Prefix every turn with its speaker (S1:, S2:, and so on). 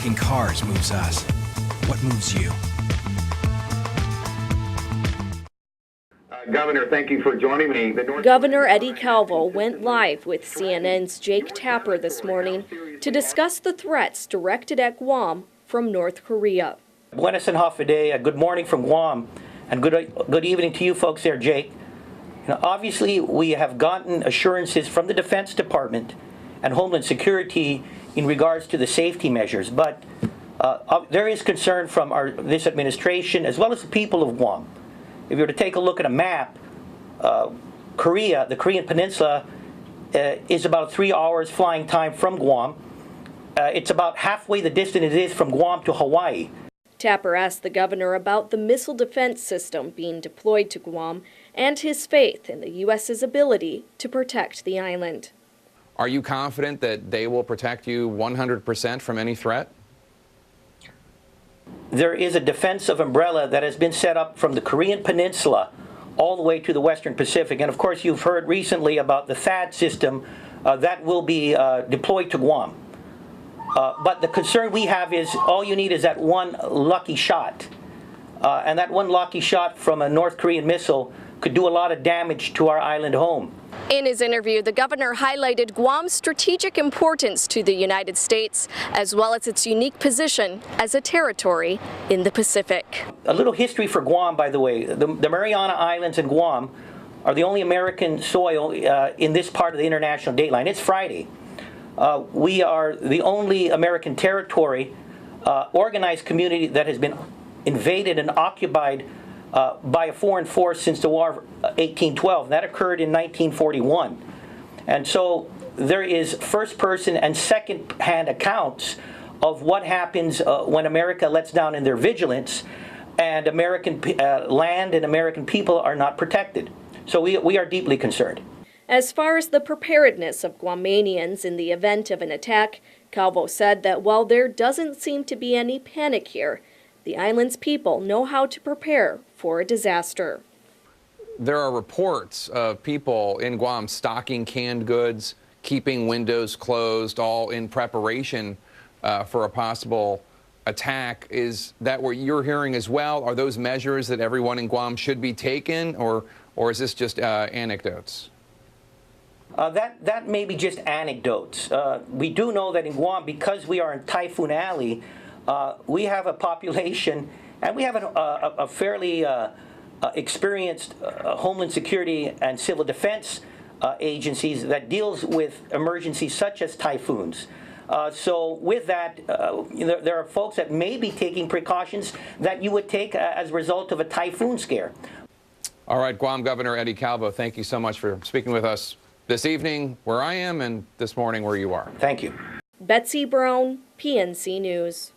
S1: talking cars moves us. What moves you?
S2: Governor, thank you for joining me.
S3: Governor Eddie Calvo went live with CNN's Jake Tapper this morning to discuss the threats directed at Guam from North Korea.
S4: Buenas and Hafide, good morning from Guam, and good evening to you folks there, Jake. Now, obviously, we have gotten assurances from the Defense Department and Homeland Security in regards to the safety measures, but there is concern from this administration as well as the people of Guam. If you were to take a look at a map, Korea, the Korean Peninsula, is about 3 hours flying time from Guam. It's about halfway the distance it is from Guam to Hawaii.
S3: Tapper asked the governor about the missile defense system being deployed to Guam and his faith in the U.S.'s ability to protect the island.
S5: Are you confident that they will protect you 100% from any threat?
S4: There is a defensive umbrella that has been set up from the Korean Peninsula all the way to the Western Pacific. And of course, you've heard recently about the THAAD system that will be deployed to Guam. But the concern we have is all you need is that one lucky shot. And that one lucky shot from a North Korean missile could do a lot of damage to our island home.
S3: In his interview, the governor highlighted Guam's strategic importance to the United States, as well as its unique position as a territory in the Pacific.
S4: A little history for Guam, by the way. The Mariana Islands and Guam are the only American soil in this part of the international dateline. It's Friday. We are the only American territory, organized community that has been invaded and occupied by a foreign force since the War of 1812. That occurred in 1941. And so there is first-person and second-hand accounts of what happens when America lets down in their vigilance and American land and American people are not protected. So we are deeply concerned.
S3: As far as the preparedness of Guamanians in the event of an attack, Calvo said that while there doesn't seem to be any panic here, the island's people know how to prepare for a disaster.
S5: There are reports of people in Guam stocking canned goods, keeping windows closed, all in preparation for a possible attack. Is that what you're hearing as well? Are those measures that everyone in Guam should be taken, or is this just anecdotes?
S4: That may be just anecdotes. We do know that in Guam, because we are in Typhoon Alley, we have a population, and we have a fairly experienced Homeland Security and civil defense agencies that deals with emergencies such as typhoons. So with that, there are folks that may be taking precautions that you would take as a result of a typhoon scare.
S5: All right, Guam Governor Eddie Calvo, thank you so much for speaking with us this evening where I am and this morning where you are.
S4: Thank you.
S3: Betsy Brown, PNC News.